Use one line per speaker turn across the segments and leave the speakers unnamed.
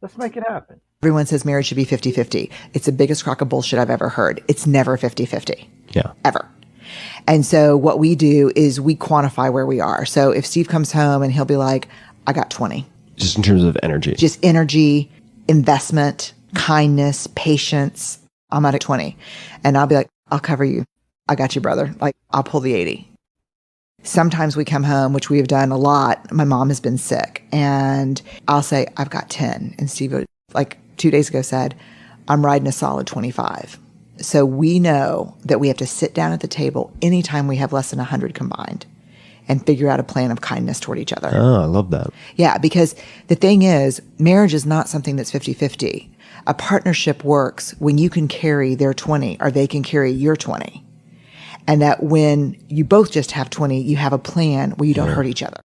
Let's make it happen.
Everyone says marriage should be 50-50. It's the biggest crock of bullshit I've ever heard. It's never 50-50.
Yeah.
Ever. And so what we do is we quantify where we are. So if Steve comes home and he'll be like, I got 20.
Just in terms of energy.
Just energy, investment, kindness, patience. I'm at a 20. And I'll be like, I'll cover you. I got you, brother. Like, I'll pull the 80. Sometimes we come home, which we have done a lot. My mom has been sick and I'll say, I've got 10. And Steve, like 2 days ago, said, I'm riding a solid 25. So we know that we have to sit down at the table anytime we have less than 100 combined and figure out a plan of kindness toward each other.
Oh, I love that.
Yeah, because the thing is, marriage is not something that's 50-50. A partnership works when you can carry their 20 or they can carry your 20. And that when you both just have 20, you have a plan where you don't hurt each other.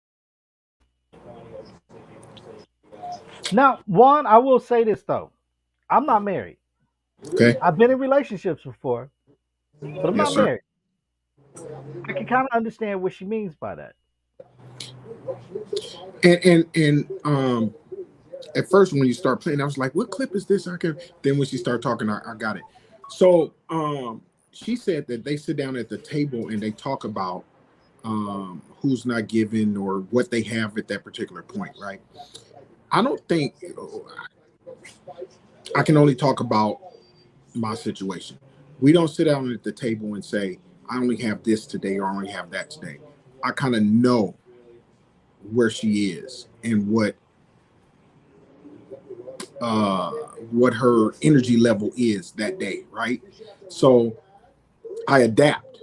Now, Juan, I will say this though. I'm not married.
Okay.
I've been in relationships before, but I'm not married. I can kind of understand what she means by that.
And at first when you start playing, I was like, what clip is this? Then when she started talking, I got it. So she said that they sit down at the table and they talk about who's not giving or what they have at that particular point, right? I don't think I can only talk about my situation. We don't sit down at the table and say, I only have this today or I only have that today. I kind of know where she is and what her energy level is that day, right? So I adapt,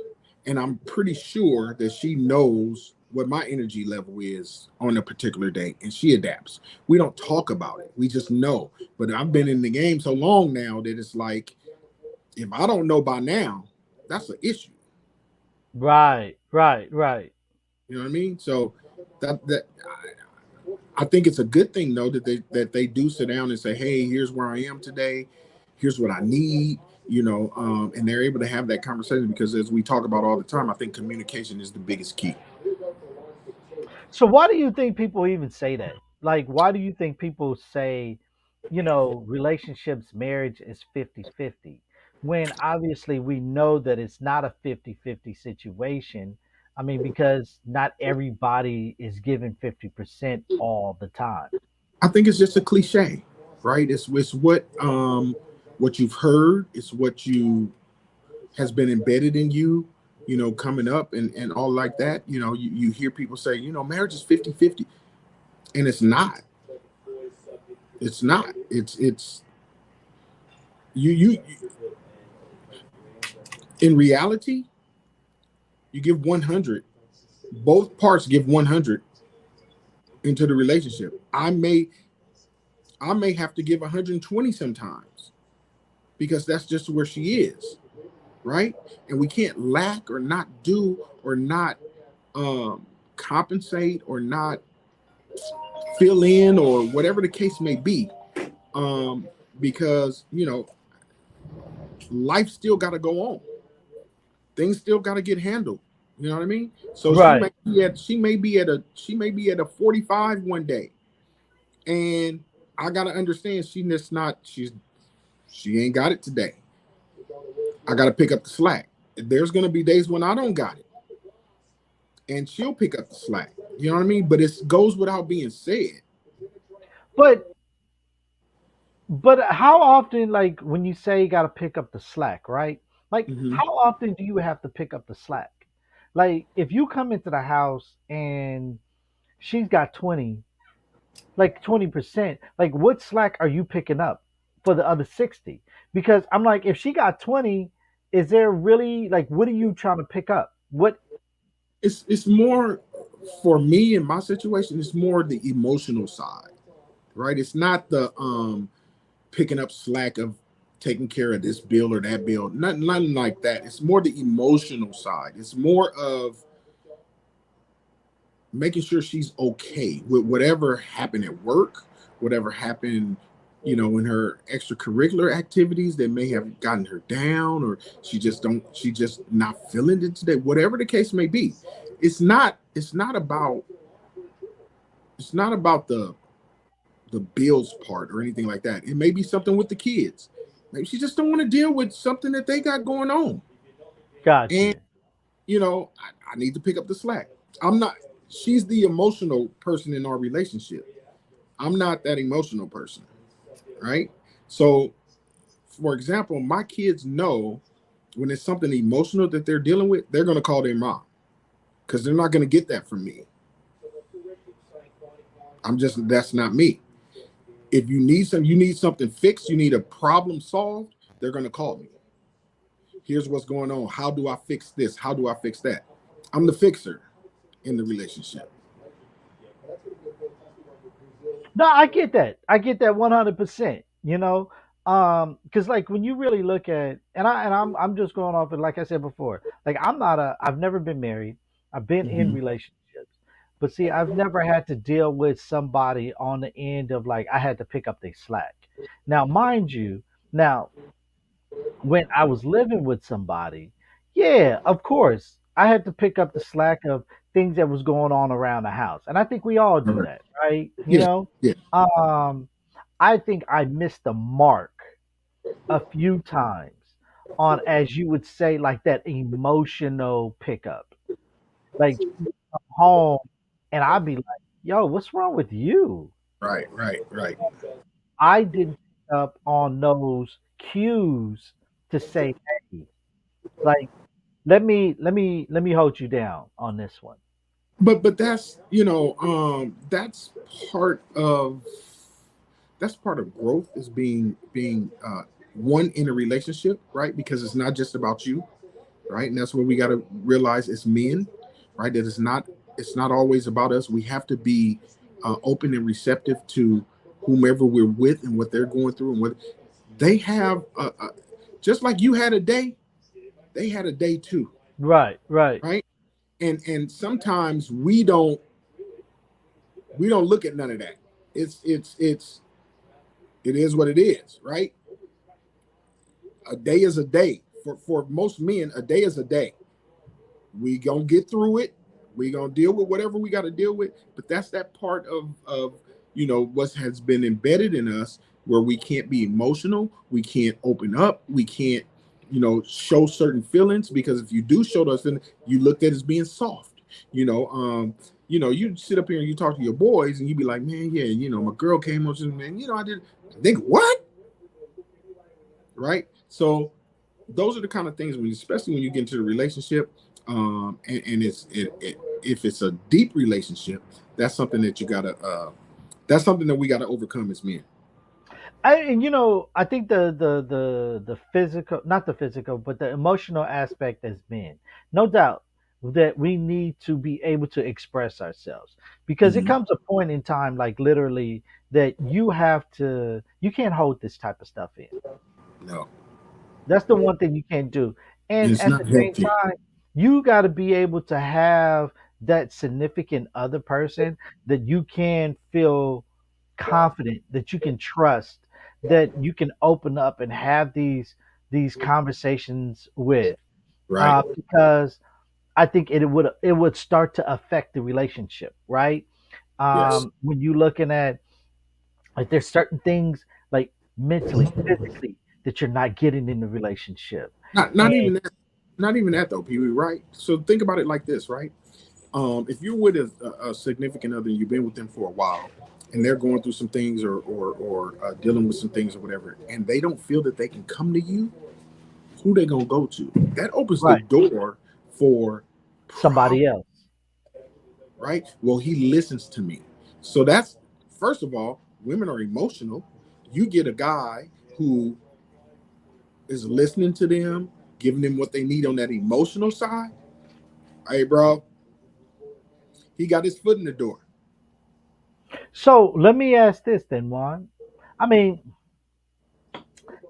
and I'm pretty sure that she knows what my energy level is on a particular day, and she adapts. We don't talk about it. We just know. But I've been in the game so long now that it's like, if I don't know by now, that's an issue.
Right.
You know what I mean? So that I think it's a good thing though that they do sit down and say, hey, here's where I am today. Here's what I need. And they're able to have that conversation because as we talk about all the time, I think communication is the biggest key.
So why do you think people even say that? Like, why do you think people say, relationships, marriage is 50-50, when obviously we know that it's not a 50-50 situation? I mean, because not everybody is given 50% all the time.
I think it's just a cliche, right? It's what you've heard. It's what you has been embedded in you, coming up and all like that. You hear people say, marriage is 50-50, and it's not. It's not. It's you in reality, you give 100. Both parts give 100 into the relationship. I may have to give 120 sometimes because that's just where she is, right? And we can't lack or not do or not compensate or not fill in or whatever the case may be, because life still got to go on. Things still got to get handled. You know what I mean? So
Right.
she may be at a 45 one day, and I gotta understand she ain't got it today. I gotta pick up the slack. There's gonna be days when I don't got it, and she'll pick up the slack. You know what I mean? But it goes without being said.
But how often, like when you say you got to pick up the slack, right? Like
Mm-hmm.
how often do you have to pick up the slack? Like if you come into the house and she's got 20, like 20%, like what slack are you picking up for the other 60? Because I'm like, if she got 20, is there really, like, what are you trying to pick up? What?
It's more for me in my situation. It's more the emotional side, right? It's not the picking up slack of taking care of this bill or that bill. Nothing like that. It's more the emotional side. It's more of making sure she's okay with whatever happened at work, whatever happened, in her extracurricular activities that may have gotten her down, or she just not feeling it today. Whatever the case may be, it's not about the the bills part or anything like that. It may be something with the kids. Maybe she just don't want to deal with something that they got going on. And
Gotcha.
I need to pick up the slack. I'm not. She's the emotional person in our relationship. I'm not that emotional person, right? So, for example, my kids know when it's something emotional that they're dealing with, they're going to call their mom because they're not going to get that from me. That's not me. If you need something fixed, you need a problem solved, they're going to call me. Here's what's going on. How do I fix this? How do I fix that? I'm the fixer in the relationship.
No, I get that. I get that 100%. Because like when you really look at, and I'm just going off, and like I said before, like I've never been married. I've been in
Mm-hmm.
relationships, but see, I've never had to deal with somebody on the end of like I had to pick up their slack. Now, mind you, now when I was living with somebody, yeah, of course, I had to pick up the slack of things that was going on around the house, and I think we all
All
do
right.
that, right?
Yeah. Yeah.
I think I missed the mark a few times on, as you would say, like that emotional pickup. Like she would come home and I'd be like, yo, what's wrong with you?
Right. Right. Right.
I didn't pick up on those cues to say, hey, like let me hold you down on this one.
But that's part of growth is being one in a relationship, right? Because it's not just about you, right? And that's what we got to realize as men, right? That it's not always about us. We have to be open and receptive to whomever we're with and what they're going through and what they have. Just like you had a day, they had a day too,
Right, right.
right? And sometimes we don't look at none of that. It is what it is, right? A day is a day. For most men, a day is a day. We gonna get through it. We gonna deal with whatever we got to deal with. But that's that part of what has been embedded in us where we can't be emotional. We can't open up. We can't show certain feelings because if you do show those feelings, you looked at as being soft. You know, um, you sit up here and you talk to your boys and you be like, man, yeah, my girl came up to me, man, I did. I think what, right? So those are the kind of things when, especially when you get into the relationship, and if it's a deep relationship, that's something that you gotta, that's something that we gotta overcome as men.
And I think the physical, not the physical, but the emotional aspect as men, no doubt that we need to be able to express ourselves because it
Hmm.
comes a point in time, like literally, that you can't hold this type of stuff in.
No,
That's the one thing you can't do.
and
And
it's
at the
not
same
healthy.
time, you got to be able to have that significant other person that you can feel confident, that you can trust, that you can open up and have these conversations with.
Right?
Because I think it would start to affect the relationship, right?
Yes.
When you looking at like there's certain things like mentally, physically that you're not getting in the relationship.
Not
And
even that. Not even that though, Pee Wee. Right? So think about it like this, right? If you're with a significant other, and you've been with them for a while, and they're going through some things or dealing with some things or whatever, and they don't feel that they can come to you, who they gonna go to? That opens the
right,
door for problem,
somebody else.
right? Well, he listens to me. So that's first of all, women are emotional. You get a guy who is listening to them, giving them what they need on that emotional side. Hey, bro, he got his foot in the door.
So let me ask this then, Juan. I mean,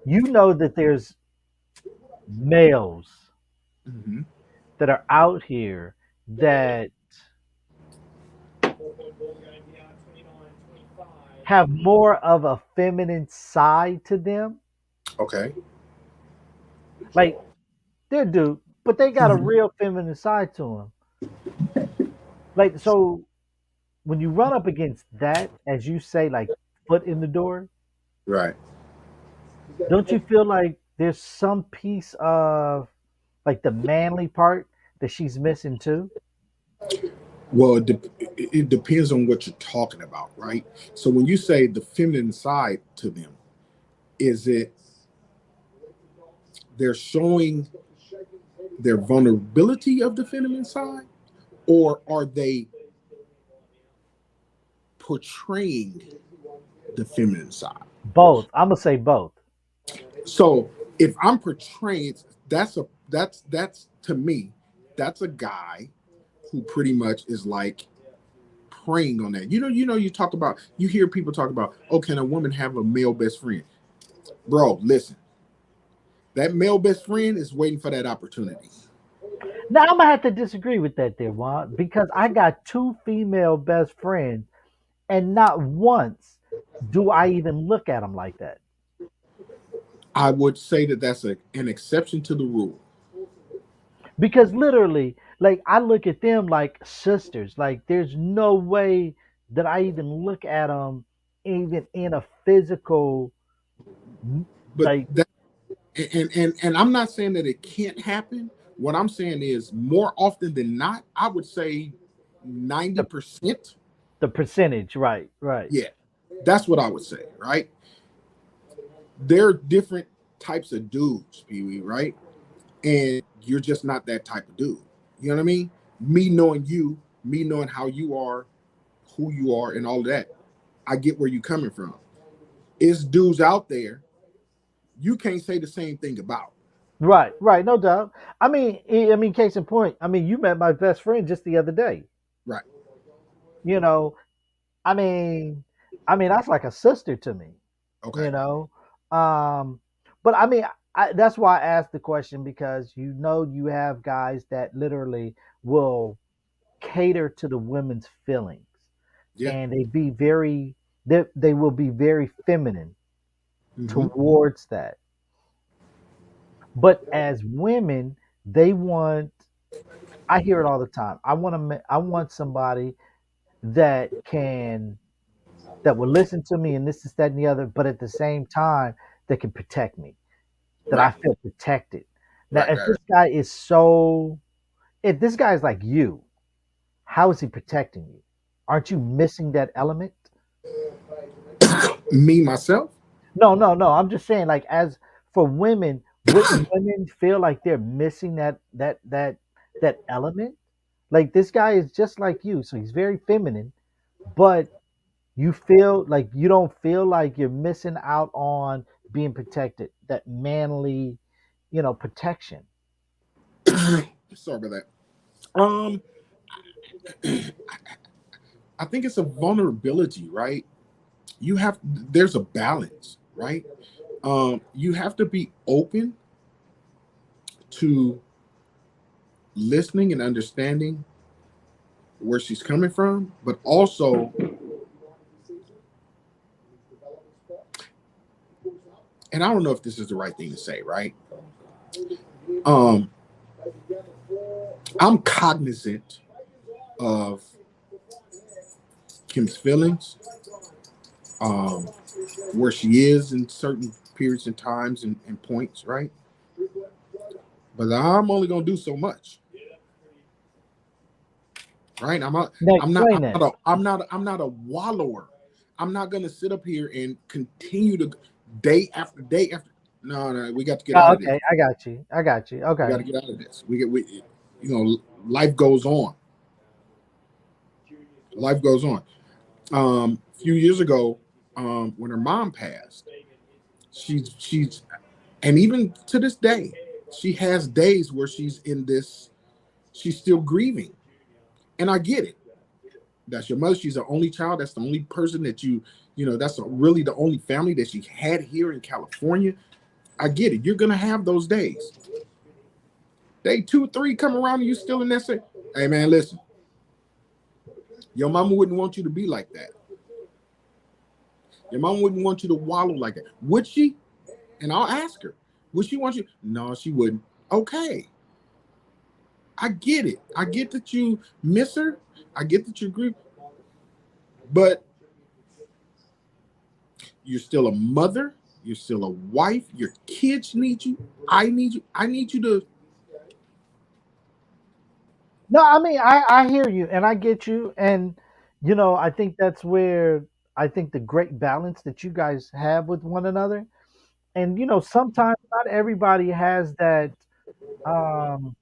you know that there's males
Hmm.
that are out here that have more of a feminine side to them.
Okay.
Like they do, but they got a
Hmm.
real feminine side to them. Like so, when you run up against that, as you say, like foot in the door,
Right.
don't you feel like there's some piece of like the manly part that she's missing too?
Well, it depends on what you're talking about, right? So when you say the feminine side to them, is it they're showing their vulnerability of the feminine side, or are they portraying the feminine side?
Both. I'm gonna say both.
So if I'm portraying, that's to me, that's a guy who pretty much is like preying on that. You talk about, you hear people talk about, oh, can a woman have a male best friend? Bro, listen, that male best friend is waiting for that opportunity.
Now I'm gonna have to disagree with that there, Juan, because I got two female best friends, and not once do I even look at them like that.
I would say that that's an exception to the rule.
Because literally, like I look at them like sisters. Like there's no way that I even look at them even in a physical
But
like
that, and I'm not saying that it can't happen. What I'm saying is more often than not, I would say
the,
90%.
the percentage, right, right,
Yeah, that's what I would say, right? There are different types of dudes, Pee Wee, right? And you're just not that type of dude. You know what I mean? Me knowing you, me knowing how you are, who you are, and all of that, I get where you're coming from. It's dudes out there you can't say the same thing about.
right, right. No doubt. I mean, case in point. I mean, you met my best friend just the other day.
Right.
You know, I mean, that's like a sister to me.
Okay.
You know, um, but I mean, that's why I asked the question because you have guys that literally will cater to the women's feelings,
Yeah.
and they will be very feminine
Mm-hmm.
towards that. But as women, they want. I hear it all the time. I want somebody that can that will listen to me and this is that and the other, but at the same time that can protect me, that I
Right.
feel protected. Now,
Right. Right.
if this guy is like you, how is he protecting you? Aren't you missing that element?
Right. Me myself.
No, no, no. I'm just saying, like, as for women, wouldn't women feel like they're missing that element? Like this guy is just like you, so he's very feminine, but you feel like you don't feel like you're missing out on being protected, that manly, protection.
Sorry about that. Um, I think it's a vulnerability, right? You have there's a balance, right? You have to be open to listening and understanding where she's coming from, but also, and I don't know if this is the right thing to say, right? Um, I'm cognizant of Kim's feelings, um, where she is in certain periods and times and points, right? But I'm only gonna do so much, right?
Now
I'm not,
explain that.
I'm not a wallower. I'm not gonna sit up here and continue to day after day after. No, no, we got to get out
Oh,
of this.
okay, I got you. I got you.
We got
Okay.
to get out of this. Life goes on. Life goes on. A few years ago, when her mom passed, she's and even to this day, she has days where she's in this. She's still grieving, and I get it. That's your mother. She's the only child. That's the only person that that's really the only family that she had here in California. I get it. You're gonna have those days. Day two, three come around, and you still in that same. Hey man, listen. Your mama wouldn't want you to be like that. Your mom wouldn't want you to wallow like that. Would she? And I'll ask her. Would she want you? No, she wouldn't. Okay. I get it. I get that you miss her. I get that you agree. But You're still a mother. You're still a wife. Your kids need you. I need you. I need you to.
No, I mean, I hear you and I get you. And, I think that's where I think the great balance that you guys have with one another. And, sometimes not everybody has um,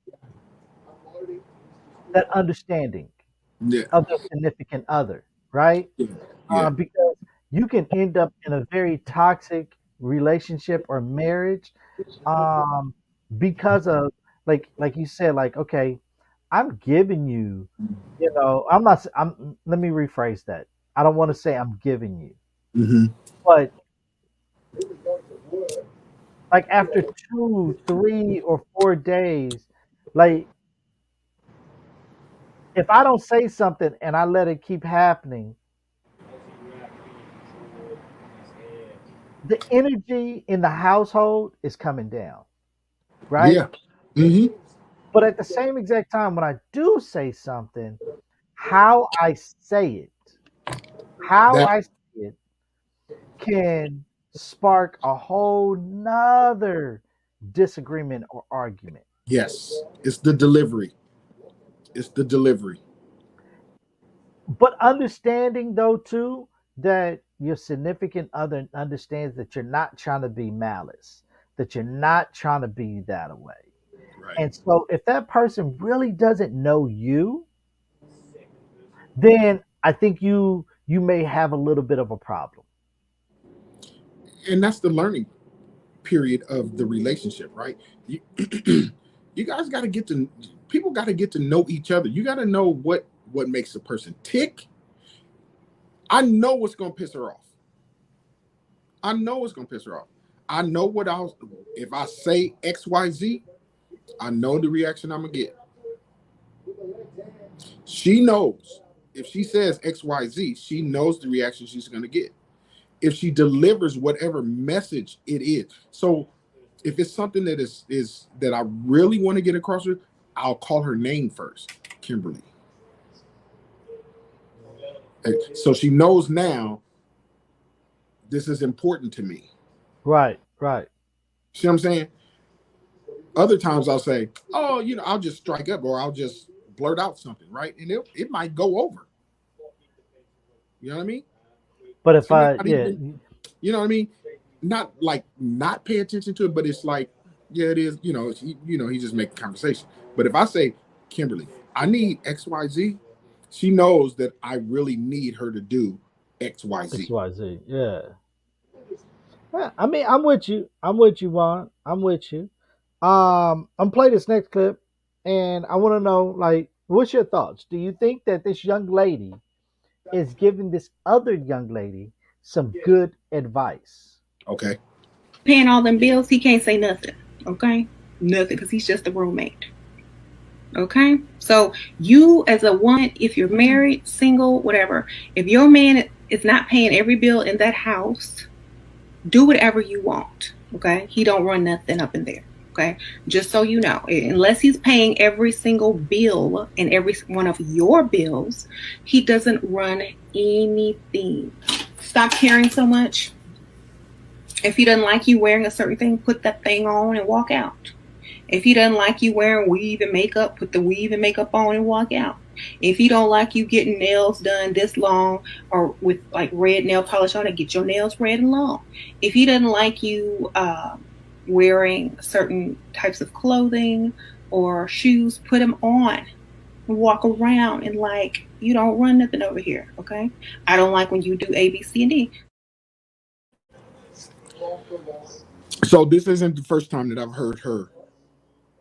that understanding
Yeah,
of their significant other, right?
yeah, yeah.
Because you can end up in a very toxic relationship or marriage, um, because of, like you said, like, okay, I'm giving you, I'm not. Let me rephrase that. I don't want to say I'm giving you,
Hmm.
but like after 2, 3, or 4 days, like if I don't say something and I let it keep happening, the energy in the household is coming down, right?
Yeah. Hmm.
But at the same exact time, when I do say something, how I say it, how
That
I say it can spark a whole nother disagreement or argument.
yes, it's the delivery. It's the delivery.
But understanding though too that your significant other understands that you're not trying to be malice, that you're not trying to be that way.
Right.
And so if that person really doesn't know you, then I think you may have a little bit of a problem.
And that's the learning period of the relationship, right? You, you guys got to get to people got to get to know each other. You got to know what makes a person tick. I know what's gonna piss her off. I know what's gonna piss her off. I know what I'll if I say XYZ, I know the reaction I'm gonna get. She knows if she says XYZ, she knows the reaction she's gonna get. If she delivers whatever message it is. So if it's something that is that I really want to get across with, I'll call her name first, Kimberly. And so she knows now this is important to me.
Right, right.
See what I'm saying? Other times I'll say, oh, I'll just strike up or I'll just blurt out something, right? And it might go over. You know what I mean?
But if
She may
I
not
yeah,
even, you know what I mean? Not like not pay attention to it, but it's like, yeah, it is. He's just making conversation. But if I say, Kimberly, I need XYZ, she knows that I really need her to do XYZ.
XYZ, yeah. Yeah, I mean, I'm with you. I'm with you, Vaughn. I'm with you. I'm play this next clip, and I want to know, like, what's your thoughts? Do you think that this young lady is giving this other young lady some good advice?
Okay.
Paying all them bills, he can't say nothing. Okay? Nothing, because he's just a roommate. Okay? So, you as a woman, if you're married, single, whatever, if your man is not paying every bill in that house, do whatever you want. Okay? He don't run nothing up in there. Okay? Just so you know, unless he's paying every single bill and every one of your bills, he doesn't run anything. Stop caring so much. If he doesn't like you wearing a certain thing, put that thing on and walk out. If he doesn't like you wearing weave and makeup, put the weave and makeup on and walk out. If he don't like you getting nails done this long or with like red nail polish on it, get your nails red and long. If he doesn't like you wearing certain types of clothing or shoes, put them on and walk around and like you don't run nothing over here. Okay. I don't like when you do A, B, C, and D.
So this isn't the first time that I've heard her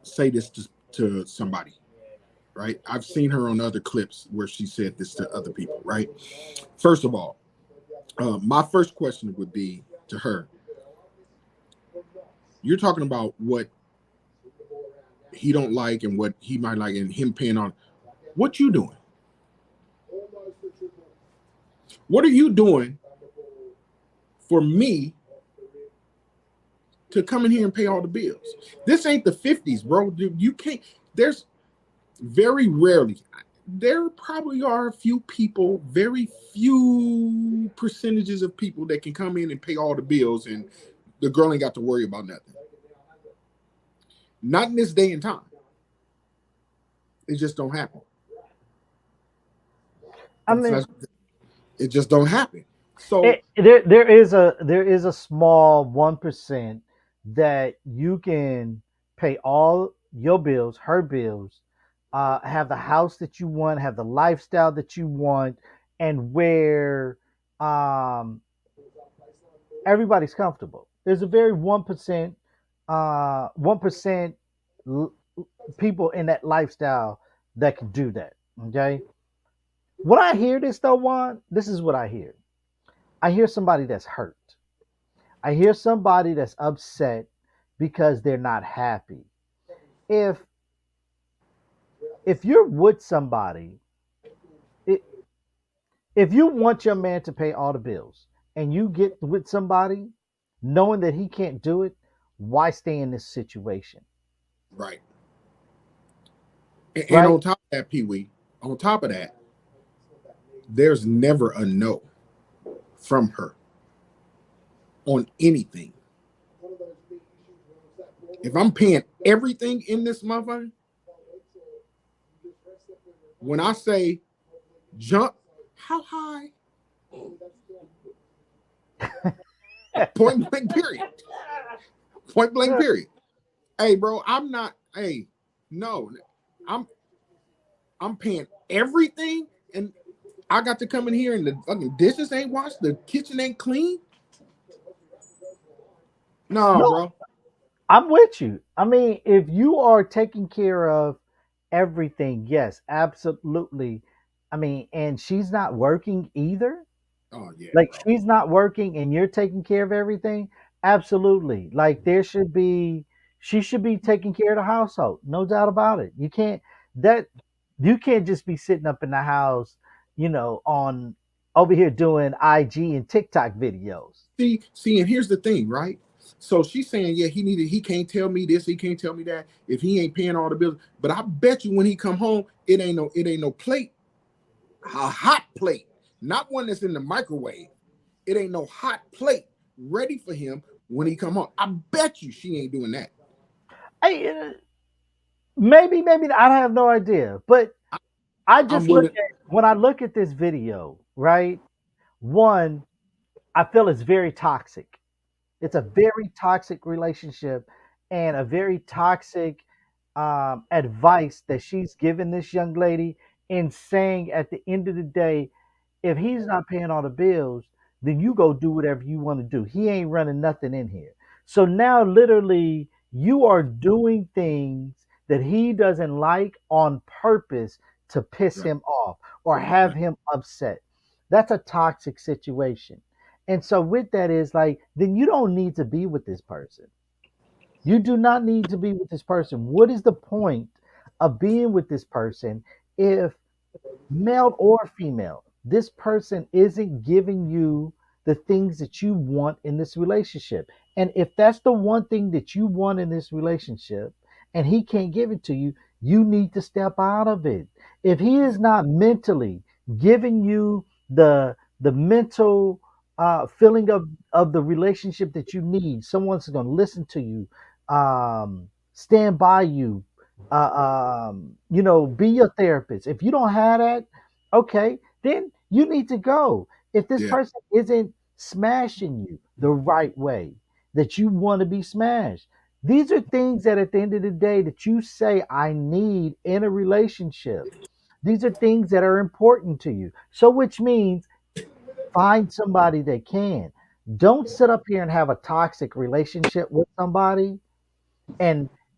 say this to somebody, right? I've seen her on other clips where she said this to other people, right? First of all, my first question would be to her: you're talking about what he don't like and what he might like, and him paying on. What you doing? What are you doing for me to come in here and pay all the bills? This ain't the 50s, bro. You can't. There's very rarely. there probably are a few people, very few percentages of people that can come in and pay all the bills, and the girl ain't got to worry about nothing. Not in this day and time. It just don't happen.
I mean,
It just don't happen. So
there is a small 1% that you can pay all your bills, her bills, have the house that you want, have the lifestyle that you want, and where um, everybody's comfortable. There's a very 1% people in that lifestyle that can do that. Okay. When I hear this though, Juan, this is what I hear. I hear somebody that's hurt. I hear somebody that's upset because they're not happy. If if you're with somebody, I- if you want your man to pay all the bills and you get with somebody knowing that he can't do it, why stay in this situation?
right. And
Right?
on top of that, Pee Wee, on top of that, there's never a no from her on anything. If I'm paying everything in this motherfucker, when I say jump, how high? Point blank period. Point blank period. Hey, bro, I'm not. Hey, no, I'm I'm paying everything, and I got to come in here and the fucking dishes ain't washed, the kitchen ain't clean. No,
No,
bro.
I'm with you. I mean, if you are taking care of everything, yes, absolutely. I mean, and she's not working either.
Oh yeah,
Like
bro.
she's not working and you're taking care of everything. Absolutely. Like she should be taking care of the household. No doubt about it. That you can't just be sitting up in the house, on over here doing IG and TikTok videos.
See, and here's the thing, right? So she's saying, yeah, he can't tell me this, he can't tell me that if he ain't paying all the bills. But I bet you when he come home, it ain't no plate, a hot plate, not one that's in the microwave. It ain't no hot plate ready for him when he come home. I bet you she ain't doing that.
I maybe I have no idea. But I
I'm
just look
willing.
at when I look at this video, right? One, I feel it's very toxic. It's a very toxic relationship and a very toxic advice that she's given this young lady in saying at the end of the day, if he's not paying all the bills, then you go do whatever you want to do. He ain't running nothing in here. So now, literally, you are doing things that he doesn't like on purpose to piss
Right,
him off or have
right.
him upset. That's a toxic situation. And so, with that, is like, then you don't need to be with this person. You do not need to be with this person. What is the point of being with this person if male or female, this person isn't giving you the things that you want in this relationship? And if that's the one thing that you want in this relationship and he can't give it to you, you need to step out of it. If he
Yeah,
is not mentally giving you the mental feeling of the relationship that you need, someone's going to listen to you, stand by you, be your therapist. If you don't have that, okay, then you need to go. If this
yeah,
person isn't smashing you the right way that you want to be smashed, these are things that at the end of the day that you say I need in a relationship. These are things that are important to you. So which means find somebody that can. Don't sit up here and have a toxic relationship with somebody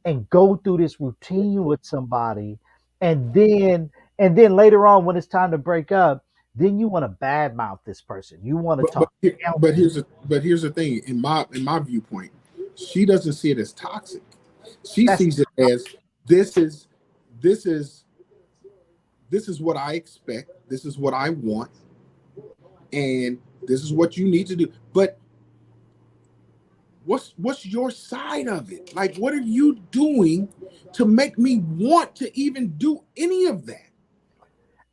and go through this routine with somebody and then later on when it's time to break up, then you want to badmouth this person, you want to
but but
talk down to this.
but here's the thing. In my viewpoint, she doesn't see it as toxic. She
That's
sees it as this is this is this is what I expect. This is what I want, and this is what you need to do. But what's your side of it? Like, what are you doing to make me want to even do any of that?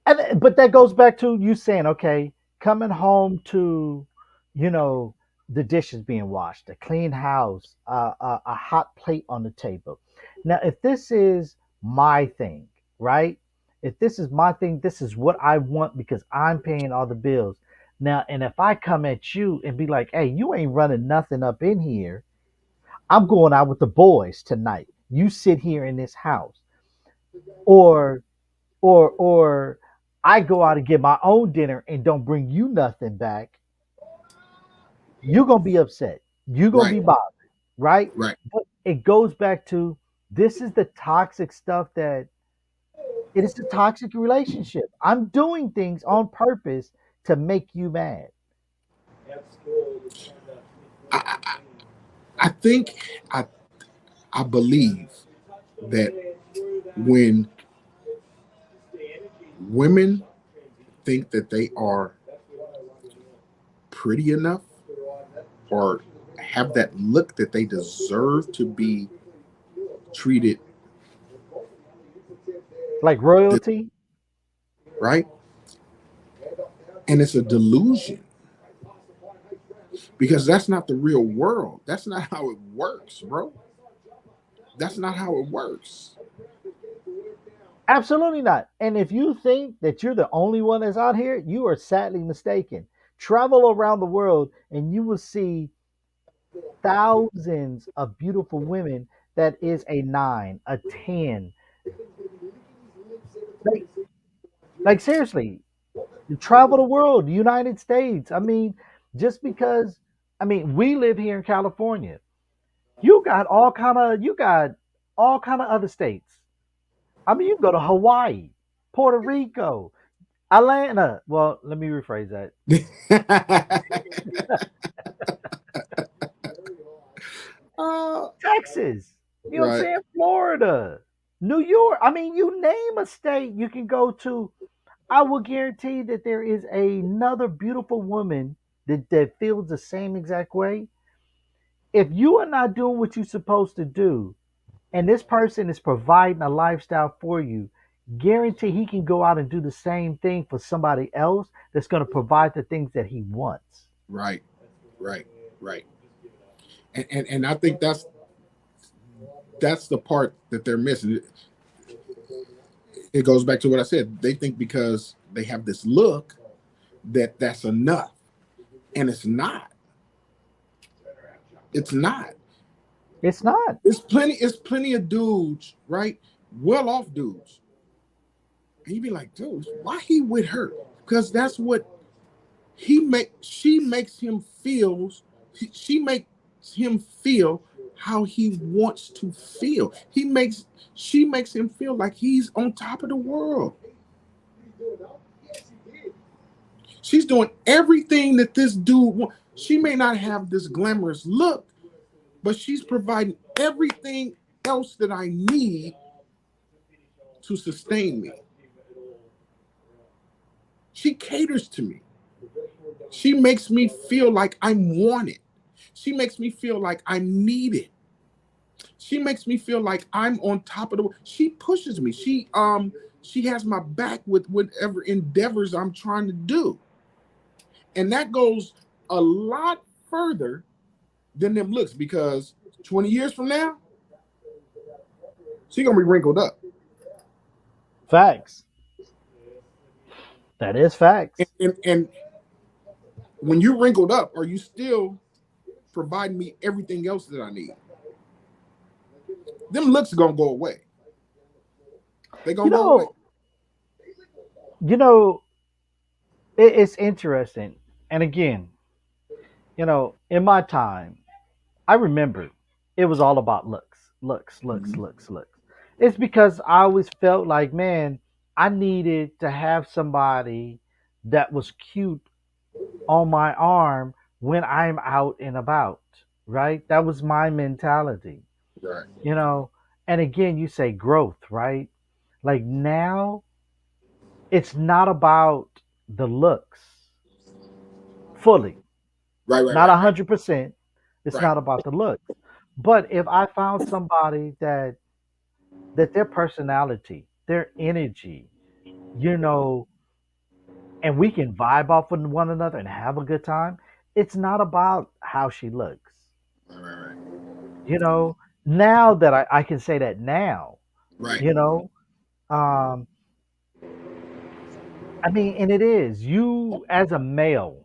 But that goes back to you saying, okay, coming home to, you know, the dishes being washed, a clean house, a hot plate on the table. Now, if this is my thing, right? If this is my thing, this is what I want because I'm paying all the bills. Now, and if I come at you and be like, hey, you ain't running nothing up in here, I'm going out with the boys tonight. You sit here in this house. Or or I go out and get my own dinner and don't bring you nothing back, you're gonna be upset. You're gonna
Right.
be bothered, right?
Right.
But it goes back to this is the toxic stuff that it is a toxic relationship. I'm doing things on purpose to make you mad.
I, I, I think I believe that when women think that they are pretty enough or have that look that they deserve to be treated
Like
this,
royalty.
right, and it's a delusion because that's not the real world. That's not how it works, bro. That's not how it works.
Absolutely not. And if you think that you're the only one that's out here, you are sadly mistaken. Travel around the world and you will see thousands of beautiful women that is a 9, a 10. Like, like seriously, you travel the world, the United States. I mean, just because I mean, we live here in California. You got all kind of other states. I mean, you can go to Hawaii, Puerto Rico, Atlanta. Well, let me rephrase that.
uh,
Texas. You know what I'm
right,
saying? Florida, New York. I mean, you name a state you can go to. I will guarantee that there is another beautiful woman that feels the same exact way. If you are not doing what you're supposed to do, and this person is providing a lifestyle for you, guarantee he can go out and do the same thing for somebody else that's going to provide the things that he wants.
right, right, right. And I think that's the part that they're missing. It goes back to what I said. They think because they have this look that that's enough, and it's not. It's not.
It's not.
It's plenty. It's plenty of dudes, right? Well off dudes, and you be like, dude, why he with her? Because that's what he make. She makes him feels. She makes him feel how he wants to feel. He makes. She makes him feel like he's on top of the world. She's doing everything that this dude wants. She may not have this glamorous look, but she's providing everything else that I need to sustain me. She caters to me. She makes me feel like I'm wanted. She makes me feel like I'm needed. She makes me feel like I'm on top of the world. She pushes me. She has my back with whatever endeavors I'm trying to do. And that goes a lot further than them looks because 20 years from now, she gonna be wrinkled up.
Facts. That is
And,
facts.
and when you're wrinkled up, are you still providing me everything else that I need? Them looks gonna go away. They
You
gonna go away.
know, you know, it's interesting. And again, in my time, I remember it was all about looks, looks, looks,
Mhm.
looks, looks. It's because I always felt like, man, I needed to have somebody that was cute on my arm when I'm out and about, right? That was my mentality,
Right,
you know. And again, you say growth, right? Like now, it's not about the looks fully,
right, right,
not
right, right,
100%. It's
right.
not about the looks. But if I found somebody that their personality, their energy, you know, and we can vibe off with one another and have a good time, it's not about how she looks.
Right.
You know, now that I can say that now,
Right.
you know, um, I mean, and it is you as a male,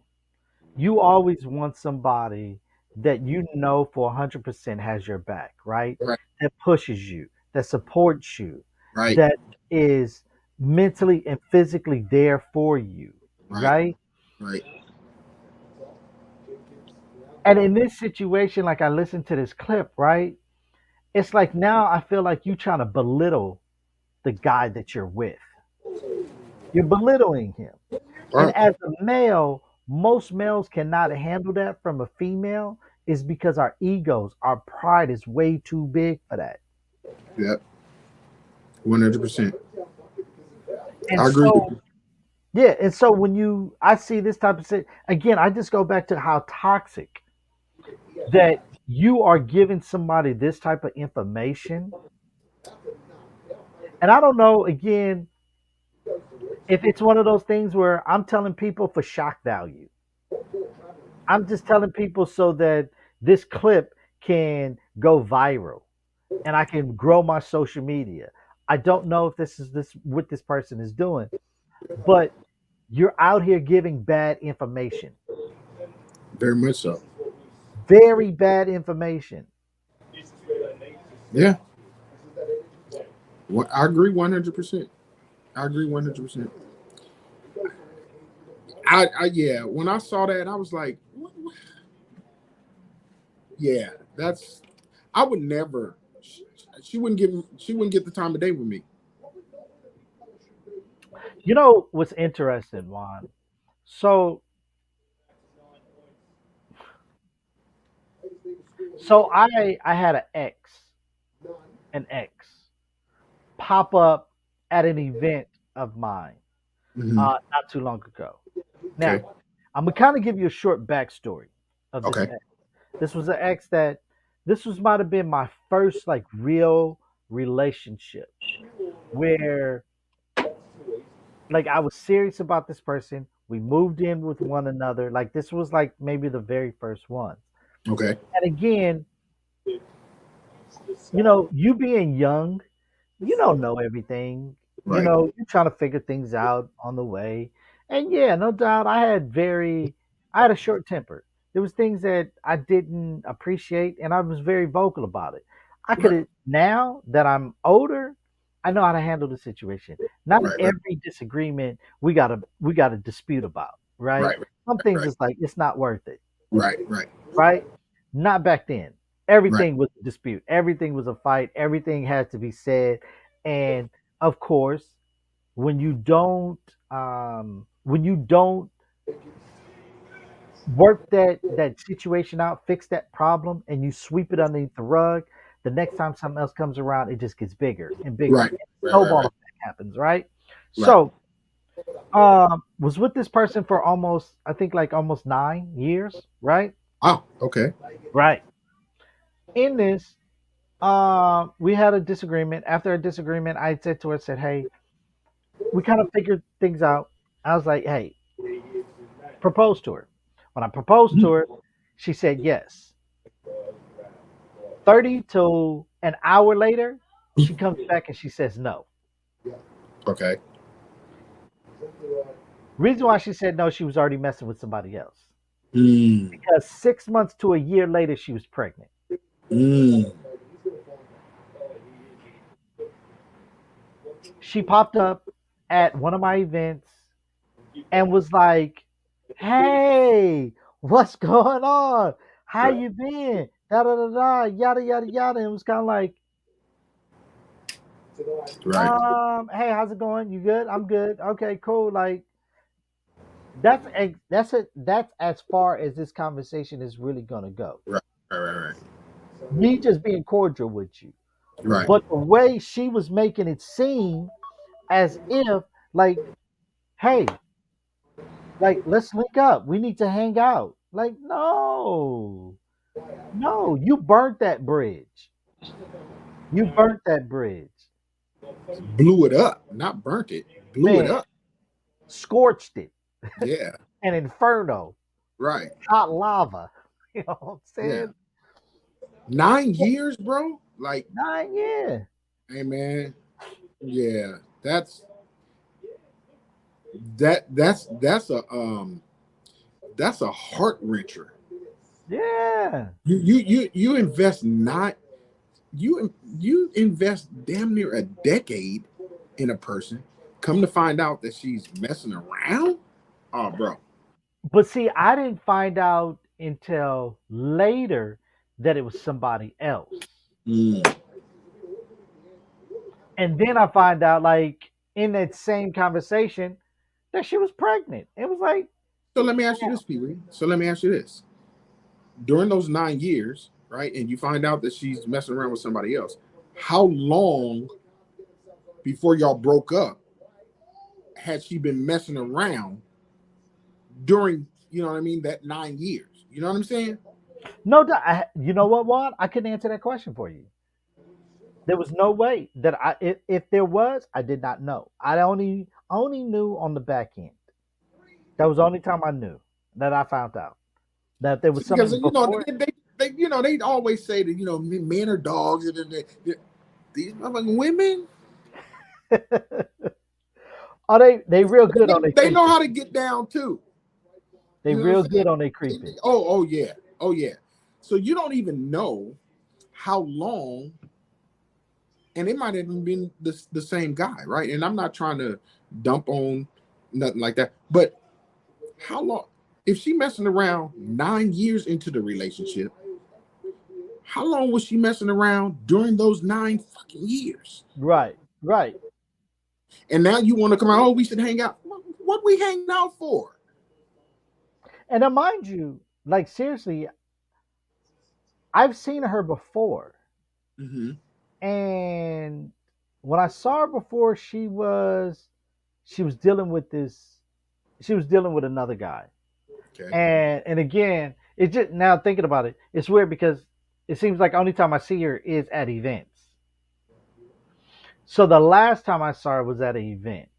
you always want somebody that you know for 100% has your back, right?
Right.
That pushes you, that supports you,
Right.
that is mentally and physically there for you,
Right.
right?
Right.
And in this situation, like I listened to this clip, right? It's like now I feel like you trying to belittle the guy that you're with. You're belittling him. And
Right.
as a male, most males cannot handle that from a female is because our egos, our pride is way too big for that.
Yep. 100%.
And
I agree with
so,
you.
yeah, and so when I see this type of shit, again, I just go back to how toxic that you are giving somebody this type of information. And I don't know, again, if it's one of those things where I'm telling people for shock value. I'm just telling people so that this clip can go viral and I can grow my social media. I don't know if this what this person is doing, but you're out here giving bad information.
Very much so.
Very bad information.
Yeah. I agree 100%. I agree 100%. Yeah. When I saw that, I was like, yeah, that's. I would never. She wouldn't get the time of day with me.
You know what's interesting, Juan? So so I had an ex pop up at an event of mine
Hmm.
not too long ago. Now,
Okay.
I'm gonna kind of give you a short backstory of this
Okay.
ex. This was an ex that this was might have been my first like real relationship where like I was serious about this person. We moved in with one another. Like this was like maybe the very first one.
Okay.
And again, you being young, you don't know everything.
Right.
You're trying to figure things out on the way. And yeah, no doubt I had a short temper. There was things that I didn't appreciate and I was very vocal about it. I could
Right.
have now that I'm older, I know how to handle the situation. Not
Right. Right.
every disagreement we gotta dispute about, right?
Right.
Some things
Right.
it's like it's not worth it,
Right. Right.
right? Not back then.
Right.
Everything was a dispute. Everything was a fight. Everything had to be said. And of course, when you don't work that situation out, fix that problem, and you sweep it underneath the rug, the next time something else comes around, it just gets bigger and bigger.
Right.
And
Right. Right.
snowball
Right.
effect happens, right?
Right.
So, was with this person for almost, I think, like almost 9 years, right?
Oh. Okay.
Right. In this, we had a disagreement. After a disagreement, I said to her, said, "Hey, we kind of figured things out." I was like, "Hey, propose to her." When I proposed to her, she said yes. 30 to an hour later, she comes back and she says no.
Okay.
Reason why she said no, she was already messing with somebody else.
Mm.
Because 6 months to a year later, she was pregnant.
Mm.
She popped up at one of my events and was like, "Hey, what's going on? How
Right.
you been? Da da da da, yada yada yada." And it was kind of like,
Right.
Hey, how's it going? You good? I'm good. Okay, cool. Like that's as far as this conversation is really gonna go.
Right. Right. Right.
Me just being cordial with you,
Right.
but the way she was making it seem as if like, hey, like let's link up. We need to hang out. Like, no, no, you burnt that bridge. You burnt that bridge,
Blew it up, not burnt it. Blew it
man.
up.
Scorched it.
Yeah.
an inferno,
Right.
hot lava. You know what I'm
Yeah.
saying?
9 years, bro. Like,
9 years.
hey, man. Yeah. That's a heart wrencher.
Yeah.
You invest not you invest damn near a decade in a person. Come to find out that she's messing around. Oh, bro.
But see, I didn't find out until later that it was somebody else.
Mm.
And then I find out, like, in that same conversation, that she was pregnant. It was like,
So let me ask you this, Pee Wee. So let me ask you this: during those 9 years, right, and you find out that she's messing around with somebody else, how long before y'all broke up had she been messing around during, you know what I mean, that 9 years? You know what I'm saying?
no, you know what, Juan? I couldn't answer that question for you. There was no way that if there was, I did not know. I only knew on the back end. That was the only time I knew that I found out that there was
Because
something
you know
before.
they they always say that men are dogs and these motherfucking women
Oh, they real good on their
they know
creeping.
how to get down too.
They
You know what I'm
real
saying?
good on their creeping.
Oh yeah, oh yeah. So you don't even know how long, and it might have even been the same guy, right? And I'm not trying to dump on nothing like that, but how long? If she messing around 9 years into the relationship, how long was she messing around during those 9 fucking years?
Right, right.
And now you want to come out? Oh, we should hang out. What we hanging out for?
And now, mind you, like seriously, I've seen her before,
Mm-hmm.
and when I saw her before, she was dealing with this. She was dealing with another guy,
Okay.
and again, it's just now thinking about it, it's weird because it seems like only time I see her is at events. So the last time I saw her was at an event,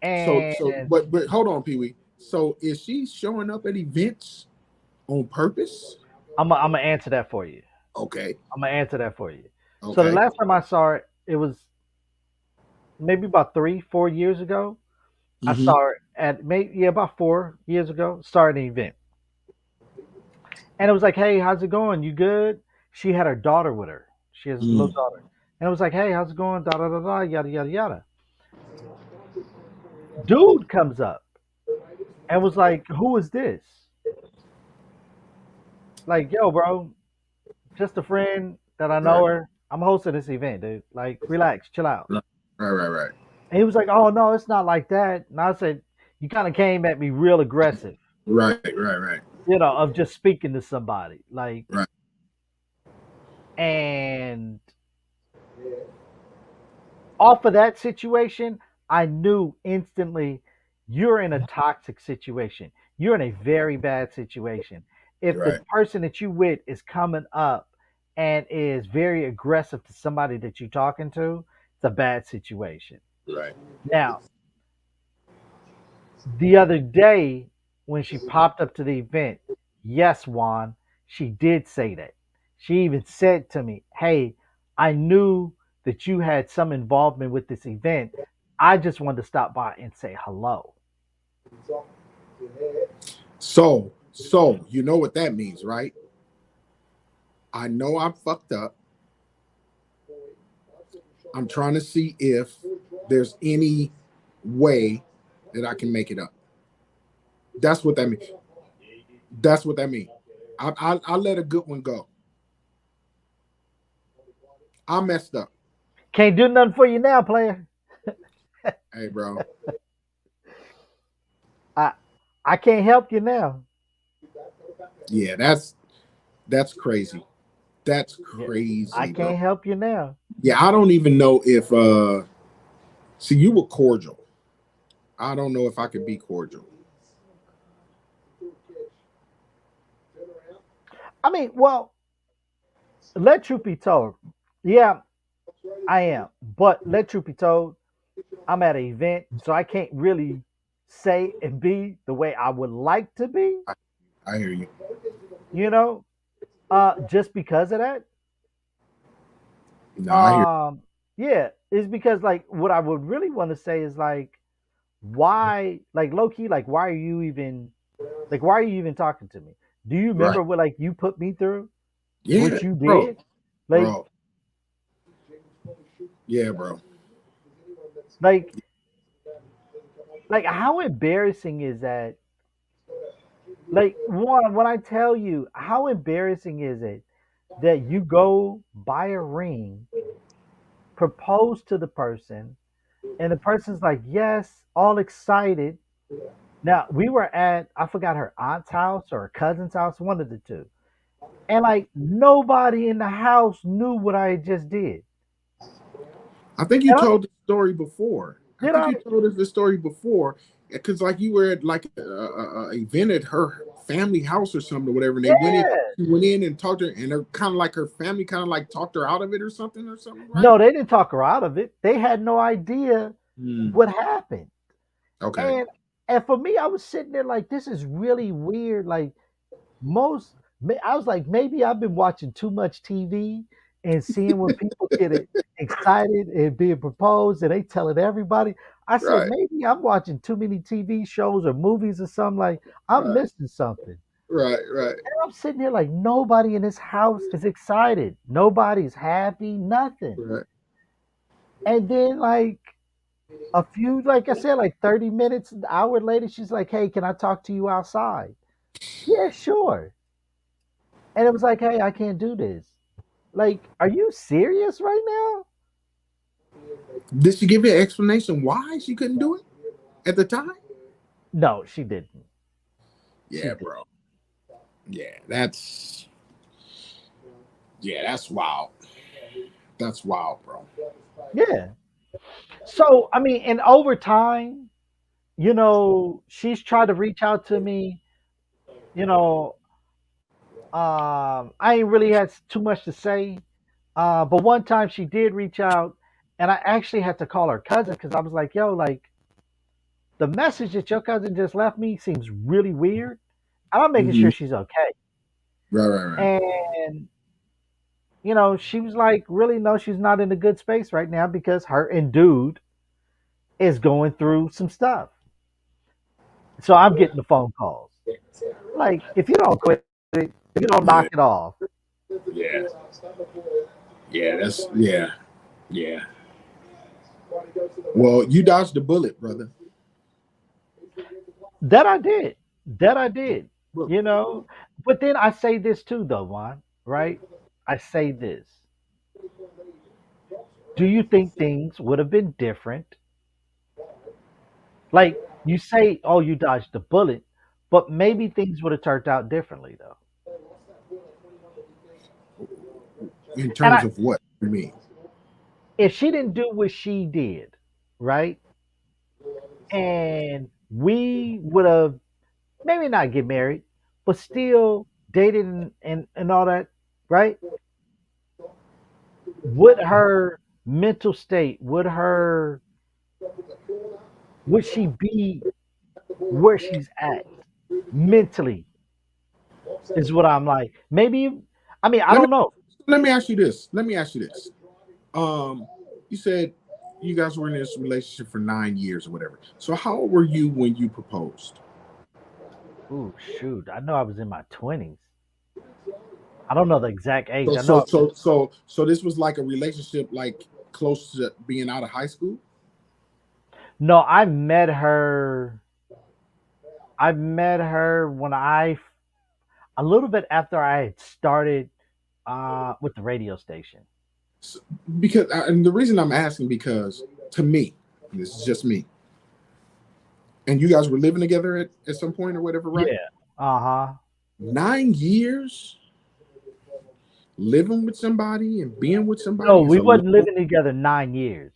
and
But hold on, Pee Wee. So is she showing up at events on purpose?
I'm gonna answer that for you.
Okay.
I'm gonna answer that for you. So the
Okay.
last time I saw her, it was maybe about 3, 4 years ago. I
Mm-hmm.
saw her at maybe yeah about 4 years ago. Started an event, and it was like, "Hey, how's it going? You good?" She had her daughter with her. She has a little
Mm.
daughter, and it was like, "Hey, how's it going?" Da da da da yada yada yada. Dude comes up and was like, "Who is this?" Like, "Yo, bro, just a friend that I
Right.
know her. I'm hosting this event, dude. Like, relax, chill out."
Right. Right. Right.
And he was like, "Oh no, it's not like that." And I said, "You kind of came at me real aggressive,
Right. Right. Right.
of just speaking to somebody, like."
Right.
And off of that situation, I knew instantly you're in a toxic situation. You're in a very bad situation. If the
Right.
person that you with is coming up and is very aggressive to somebody that you're talking to, it's a bad situation.
Right.
Now, the other day when she popped up to the event, yes, Juan, she did say that. She even said to me, "Hey, I knew that you had some involvement with this event. I just wanted to stop by and say hello."
So you know what that means, right? I know I'm fucked up. I'm trying to see if there's any way that I can make it up. That's what that means. That's what that means. I let a good one go. I messed up.
Can't do nothing for you now, player.
Hey, bro.
I I can't help you now.
Yeah, that's crazy. That's
Yeah, I
crazy, bro.
can't help you now.
Yeah, I don't even know if see, you were cordial. I don't know if I could be cordial.
I mean, well, let truth be told, yeah, I am. But let truth be told, I'm at an event, so I can't really say and be the way I would like to be,
I, I hear you.
you know, just because of that.
No, I hear.
Um, yeah, it's because like what I would really want to say is like, why, like low key, like why are you even talking to me? Do you
Right.
remember what like you put me through?
Yeah,
What you
bro,
did? Like,
bro. Yeah, bro.
like, like how embarrassing is that? Like one, when I tell you, how embarrassing is it that you go buy a ring, propose to the person, and the person's like, yes, all excited. Now we were at, I forgot, her aunt's house or her cousin's house, one of the two. And like nobody in the house knew what I had just did.
I think you
And I'm,
told the story before. I
did
think
I?
you told us the story before because like you were at like a event at her family house or something or whatever, and they went in.
Yeah.
She went in and talked to her, and they're kind of like her family kind of like talked her out of it or something, right?
No, they didn't talk her out of it. They had no idea
Mm,
what happened.
okay.
And and for me, I was sitting there like, this is really weird. Like most, I was like, maybe I've been watching too much TV and seeing when people get excited and being proposed and they telling everybody. I said,
Right.
maybe I'm watching too many TV shows or movies or something. Like I'm
Right.
missing something.
Right. Right.
And I'm sitting here like nobody in this house is excited. Nobody's happy, nothing.
Right.
And then like a few, like I said, like 30 minutes, an hour later, she's like, hey, can I talk to you outside? Yeah, sure. And it was like, hey, I can't do this. Like, are you serious right now?
Did she give you an explanation why she couldn't do it at the time?
No, she didn't. She
Yeah,
did.
bro. Yeah, that's wild. That's wild, bro.
Yeah. So, I mean, and over time, she's tried to reach out to me. You know, I ain't really had too much to say. But one time she did reach out, and I actually had to call her cousin because I was like, yo, like, the message that your cousin just left me seems really weird. And I'm making
Hmm.
sure she's okay.
Right, right, right.
And, she was like, really, no, she's not in a good space right now because her and dude is going through some stuff. So I'm getting the phone calls. Like, if you don't quit it, if you don't knock
Yeah,
it off,
yeah, yeah. That's yeah, yeah. Well, you dodged the bullet, brother.
that I did. That I did.
Look,
You know, but then I say this too, though, Juan, right? I say this. Do you think things would have been different? Like you say, oh, you dodged the bullet, but maybe things would have turned out differently, though.
in
And
terms of what you mean?
if she didn't do what she did, right, and we would have maybe not get married, but still dated and all that, right? Would her mental state, would she be where she's at mentally? Is what I'm like. Maybe, I mean, I
Let me
don't know.
let me ask you this. Let me ask you this. Um, you said you guys were in this relationship for 9 years or whatever. So how old were you when you proposed?
Ooh, shoot. I know I was in my 20s. I don't know the exact age.
So
I know.
this was like a relationship like close to being out of high school.
No, I met her when a little bit after I had started with the radio station.
So, because and the reason I'm asking because to me, this is just me, and you guys were living together at some point or whatever, right?
Yeah. Uh-huh.
9 years living with somebody and being with
No,
somebody is
we
a long.
wasn't living together 9 years.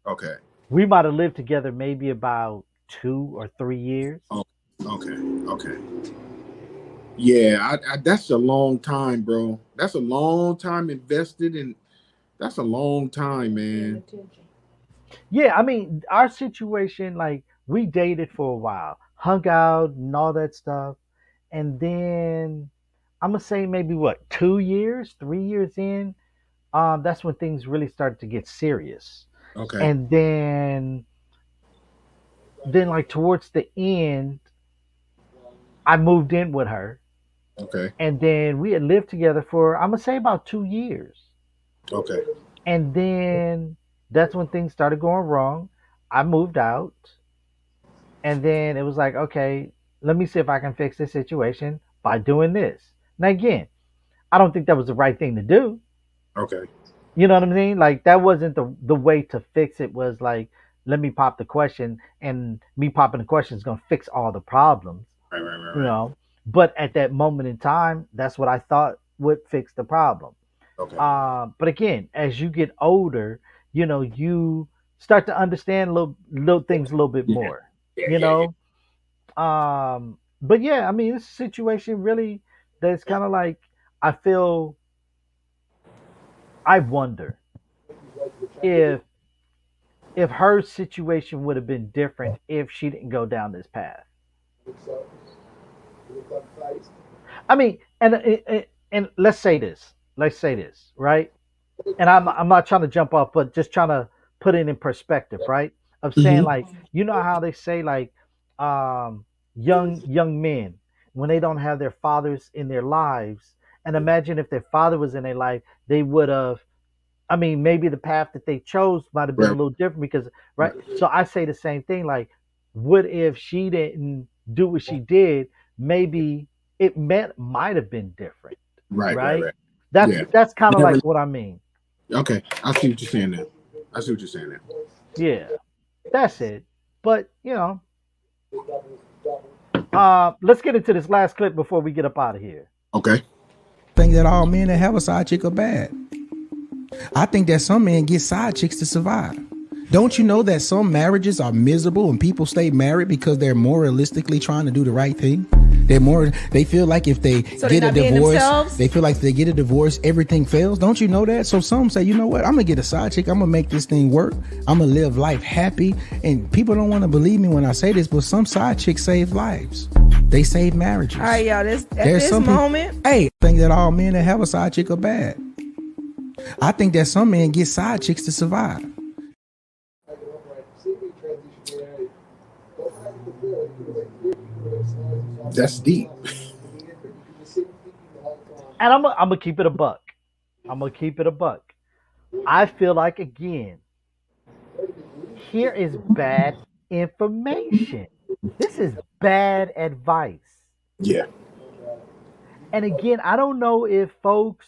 Okay.
We might have lived together maybe about 2 or 3 years.
Oh, okay. Okay. Yeah, that's a long time, bro. That's a long time invested in. That's a long time, man.
Yeah, I mean, our situation, like We dated for a while, hung out and all that stuff. And then I'm gonna say maybe what, 2 years, 3 years in, that's when things really started to get serious.
Okay.
And then like towards the end, I moved in with her.
Okay.
And then we had lived together for I'm gonna say about 2 years.
Okay.
And then that's when things started going wrong. I moved out, and then it was like, okay, let me see if I can fix this situation by doing this. Now again, I don't think that was the right thing to do.
Okay.
You know what I mean? Like that wasn't the way to fix it. Was like, let me pop the question, and me popping the question is gonna fix all the problems.
Right. Right. Right.
You
Right.
know, but at that moment in time, that's what I thought would fix the problem.
Okay.
But again, as you get older, you start to understand little things a little bit
Yeah.
more.
Yeah.
You
Yeah. Yeah.
know, but yeah, I mean, this situation really that's kind of like I feel I wonder if her situation would have been different if she didn't go down this path. I mean, and let's say this, right? And I'm not trying to jump off, but just trying to put it in perspective, right? Of saying
Mm-hmm.
like, how they say like, young men when they don't have their fathers in their lives, and imagine if their father was in their life, they would have. I mean, maybe the path that they chose might have been a
Right.
little different because, right? So I say the same thing. Like, what if she didn't do what she did? Maybe might have been different,
Right. Right.
right?
Right.
That's
Yeah.
that's kind
You
of
never.
like what I mean.
Okay. I see what you're saying now. I see what you're saying now.
Yeah, that's it. But let's get into this last clip before we get up out of here.
Okay.
Think that all men that have a side chick are bad. I think that some men get side chicks to survive. Don't you know that some marriages are miserable and people stay married because they're more realistically trying to do the right thing? They feel like if they get a divorce, they feel like if they get a divorce, everything fails. Don't you know that? So some say, you know what? I'm gonna get a side chick. I'm gonna make this thing work. I'm gonna live life happy. And people don't want to believe me when I say this, but some side chicks save lives. They save marriages.
All right, y'all. At
There's
this
some
moment,
hey, I think that all men that have a side chick are bad. I think that some men get side chicks to survive.
That's deep.
And I'm gonna keep it a buck. I'm gonna keep it a buck. I feel like again, here is bad information. This is bad advice.
Yeah.
And again, I don't know if folks,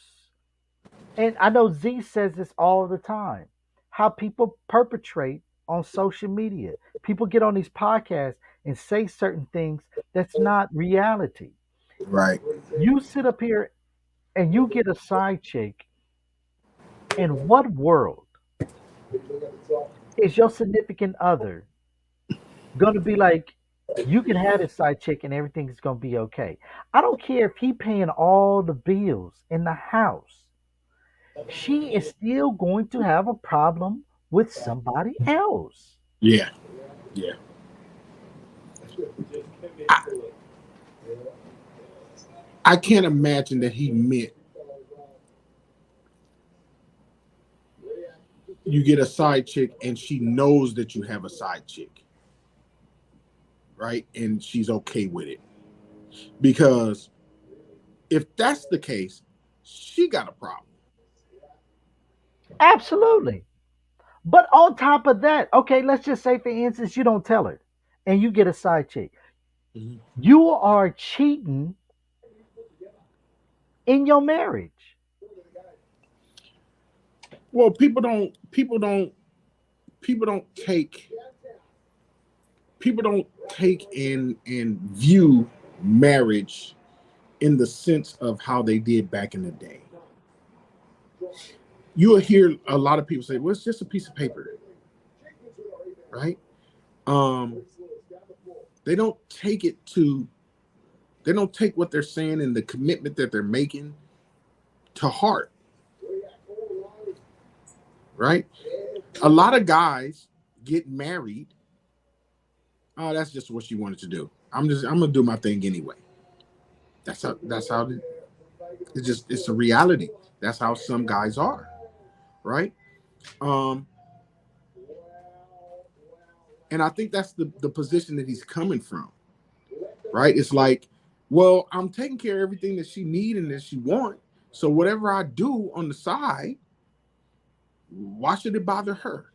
and I know Z says this all the time, how people perpetrate on social media. People get on these podcasts and say certain things that's not reality.
Right.
You sit up here and you get a side chick. In what world is your significant other going to be like, you can have this side chick and everything's going to be okay? I don't care if he paying all the bills in the house. She is still going to have a problem with somebody else.
Yeah. Yeah. I, I can't imagine that he meant you get a side chick and she knows that you have a side chick, right? And she's okay with it. Because if that's the case, she got a problem.
Absolutely. But on top of that, okay, let's just say, for instance, you don't tell her and you get a side chick.
Mhm.
You are cheating in your marriage.
Well, people don't take and view marriage in the sense of how they did back in the day. You'll hear a lot of people say, well, it's just a piece of paper, right? Um, they don't take it to they don't take what they're saying and the commitment that they're making to heart, right? A lot of guys get married Oh, that's just what she wanted to do. I'm gonna do my thing anyway. That's how it's a reality. That's how some guys are, right? Um, and I think that's the position that he's coming from, right? It's like, well, I'm taking care of everything that she need and that she want. So whatever I do on the side, why should it bother her?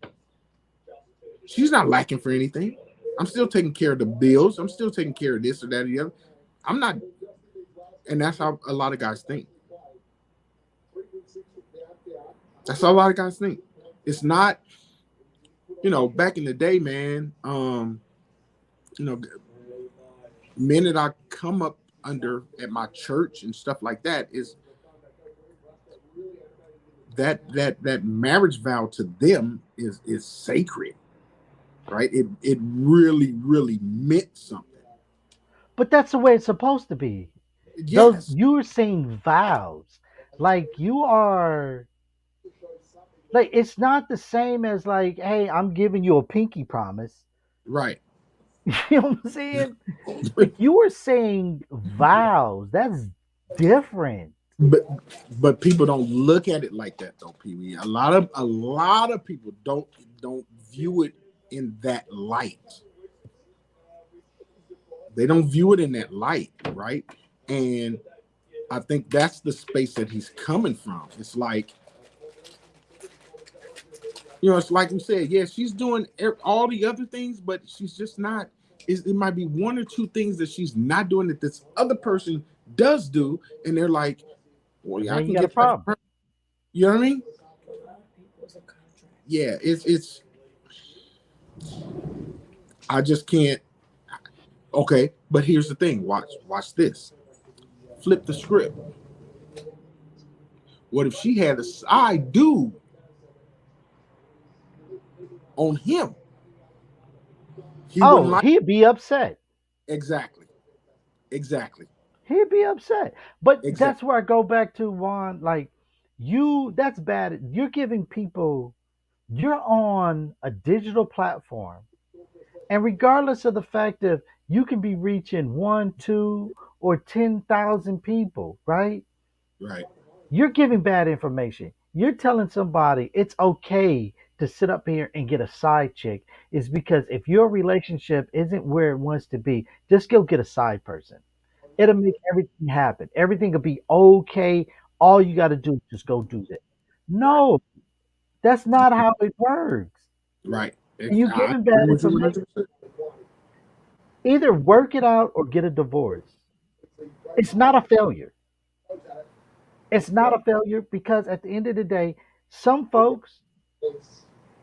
She's not lacking for anything. I'm still taking care of the bills. I'm still taking care of this or that or the other. I'm not, and that's how a lot of guys think. That's how a lot of guys think. It's not, back in the day, man. You know, men that I come up under at my church and stuff like that is that marriage vow to them is sacred, right? It really really meant something.
But that's the way it's supposed to be. Those
Yes,
you're saying vows. Like you are like it's not the same as like, hey, I'm giving you a pinky promise.
right.
You know what I'm saying? Like you were saying vows. That's different.
but but people don't look at it like that though, Pee Wee. A lot of people don't view it in that light. They don't view it in that light, right? And I think that's the space that he's coming from. It's like, it's like you said, yeah, she's doing all the other things, but she's just not. It might be one or two things that she's not doing that this other person does do, and they're like, well,
And
yeah, I
then you
can
got a
get that from
problem.
her. You know what I mean? Yeah, it's. I just can't. Okay, but here's the thing. Watch this. Flip the script. What if she had a side dude on him? He wouldn't
Oh,
like.
he'd be upset.
Exactly. Exactly.
He'd be upset. But
Exactly.
that's where I go back to Juan. Like that's bad. You're giving people you're on a digital platform. And regardless of the fact that you can be reaching one, two, or 10,000 people, right?
Right.
You're giving bad information. You're telling somebody it's okay to sit up here and get a side chick is because if your relationship isn't where it wants to be, just go get a side person. It'll make everything happen. Everything will be okay. All you got to do is just go do that. No, that's not how it works.
Right.
And you
I
giving bad
agree with you
information.
100%.
Either work it out or get a divorce. It's not a failure. It's not a failure because at the end of the day, some folks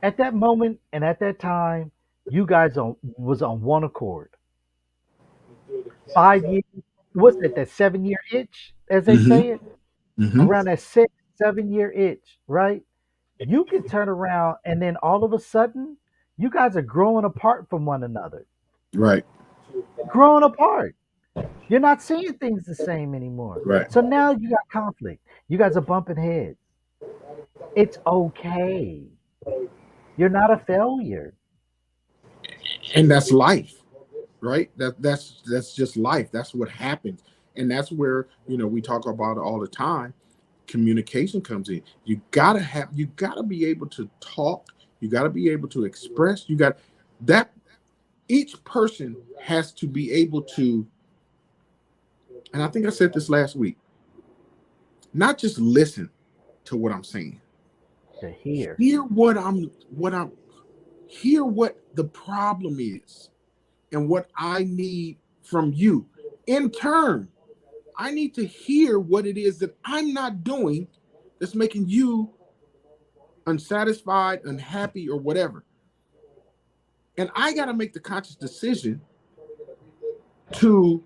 at that moment and at that time, you guys was on one accord. 5 years, what's that? That 7 year itch, as they
Mm-hmm.
say it,
Mm-hmm.
around that 6, 7 year itch, right? You can turn around and then all of a sudden, you guys are growing apart from one another.
Right.
Growing apart. You're not seeing things the same anymore.
Right.
So now you got conflict. You guys are bumping heads. It's okay. You're not a failure.
And that's life, right? That's just life. That's what happens. And that's where, we talk about it all the time. Communication comes in. You gotta be able to talk. You gotta be able to express. You got that each person has to be able to, and I think I said this last week, not just listen to what I'm saying.
To hear.
Hear what I'm hear what the problem is and what I need from you. In turn, I need to hear what it is that I'm not doing that's making you unsatisfied, unhappy, or whatever. And I got to make the conscious decision to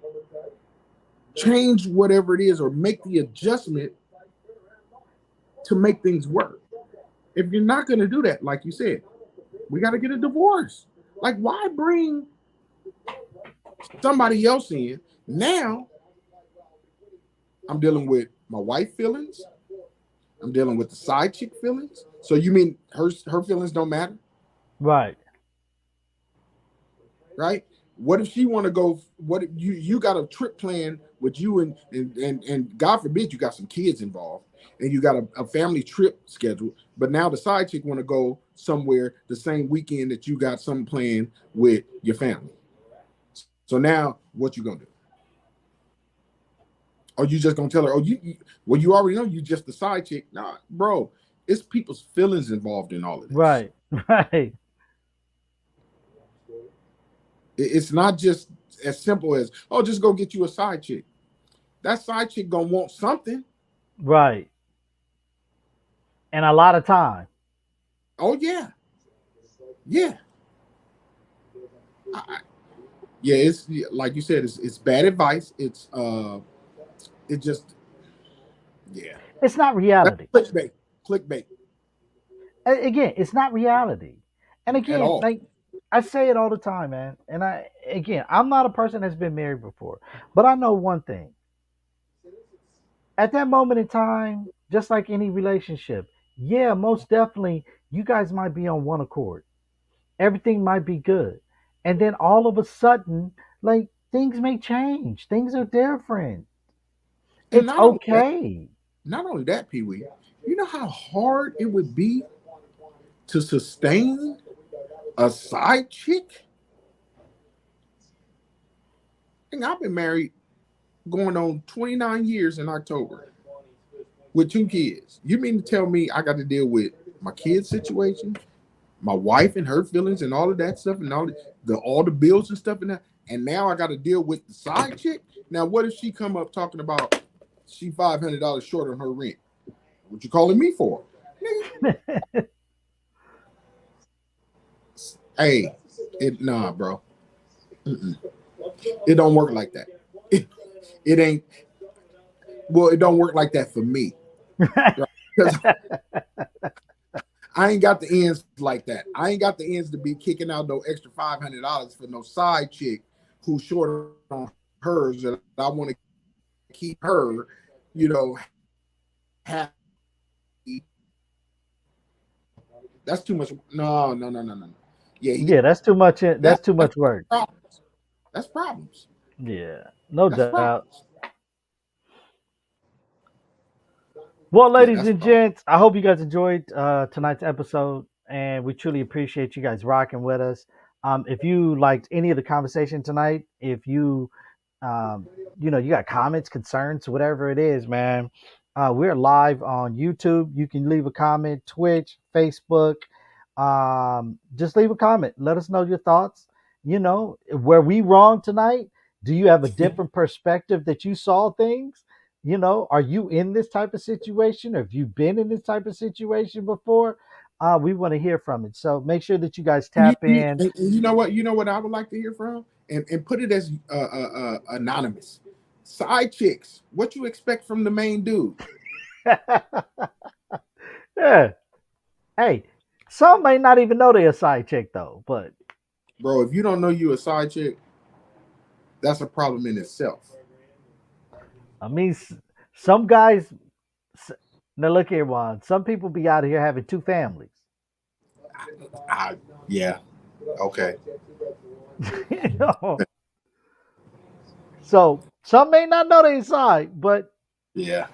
change whatever it is or make the adjustment to make things work. If you're not going to do that, like you said, we got to get a divorce. Like, why bring somebody else in? Now I'm dealing with my wife feelings. I'm dealing with the side chick feelings. So you mean her feelings don't matter,
Right.
right? What if she want to go? What if you got a trip plan with you and God forbid you got some kids involved and you got a family trip scheduled, but now the side chick want to go somewhere the same weekend that you got something planned with your family. So now what you gonna do? Or you just gonna tell her, oh well you already know you just the side chick? Nah, bro, it's people's feelings involved in all of this.
Right. Right.
It's not just as simple as, oh, just go get you a side chick. That side chick gonna want something.
Right. And a lot of time.
Oh yeah, yeah, yeah. It's like you said, it's bad advice. It just yeah.
It's not
That's
reality.
clickbait, clickbait
Again, it's not reality. And
at
again,
all.
like I say it all the time, man. And I'm not a person that's been married before, but I know one thing. At that moment in time, just like any relationship, yeah, most definitely, you guys might be on one accord. Everything might be good, and then all of a sudden, like things may change. Things are different.
And
It's
not only that,
okay.
Pee Wee. You know how hard it would be to sustain a side chick? And I've been married going on 29 years in October with two kids. You mean to tell me I got to deal with my kids' situation, my wife and her feelings and all of that stuff and all the bills and stuff and now I got to deal with the side chick? Now what if she come up talking about she $500 short on her rent? What you calling me for? Hey, nah, bro. Mm-mm. It don't work like that. It, it ain't. Well, it don't work like that for me, right? Because I ain't got the ends like that. I ain't got the ends to be kicking out no extra $500 for no side chick who's short on hers, and I want to keep her, happy. That's too much. No, no, no, no, no, no. Yeah,
Yeah, that's too much. That's too
that's
much work.
problems. That's problems.
Yeah, no
That's
doubt.
problems.
Well,
Yeah,
ladies
that's
and
problems.
gents, I hope you guys enjoyed tonight's episode, and we truly appreciate you guys rocking with us. If you liked any of the conversation tonight, if you, um, you got comments, concerns, whatever it is, man, we're live on YouTube. You can leave a comment, Twitch, Facebook. Just leave a comment. Let us know your thoughts. Were we wrong tonight? Do you have a different perspective that you saw things? Are you in this type of situation, or have you been in this type of situation before? We want to hear from it, so make sure that you guys tap in.
And you know what? You know what I would like to hear from, and put it as anonymous. Side chicks. What you expect from the main dude,
Yeah. Hey, some may not even know they're a side chick though, but
bro? If you don't know you a side chick, that's a problem in itself.
I mean, some guys. s- Now look here, Juan. Some people be out here having two families.
I, yeah. Okay.
you know, so some may not know they're side, but
Yeah.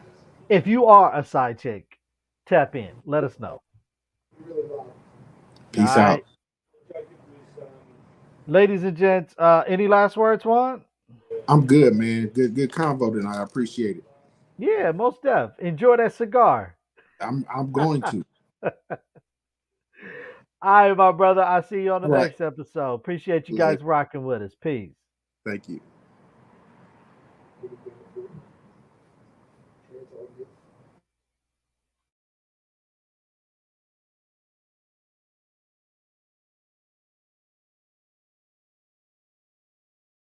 if you are a side chick, tap in. Let us know. All
Peace out.
right. Ladies and gents, any last words, Juan?
I'm good, man. Good convo tonight. I appreciate it.
Yeah, most def. Enjoy that cigar.
I'm going to.
All right, my brother. I'll see you on the
All right.
next episode. Appreciate you
Later.
guys rocking with us. Peace.
Thank you.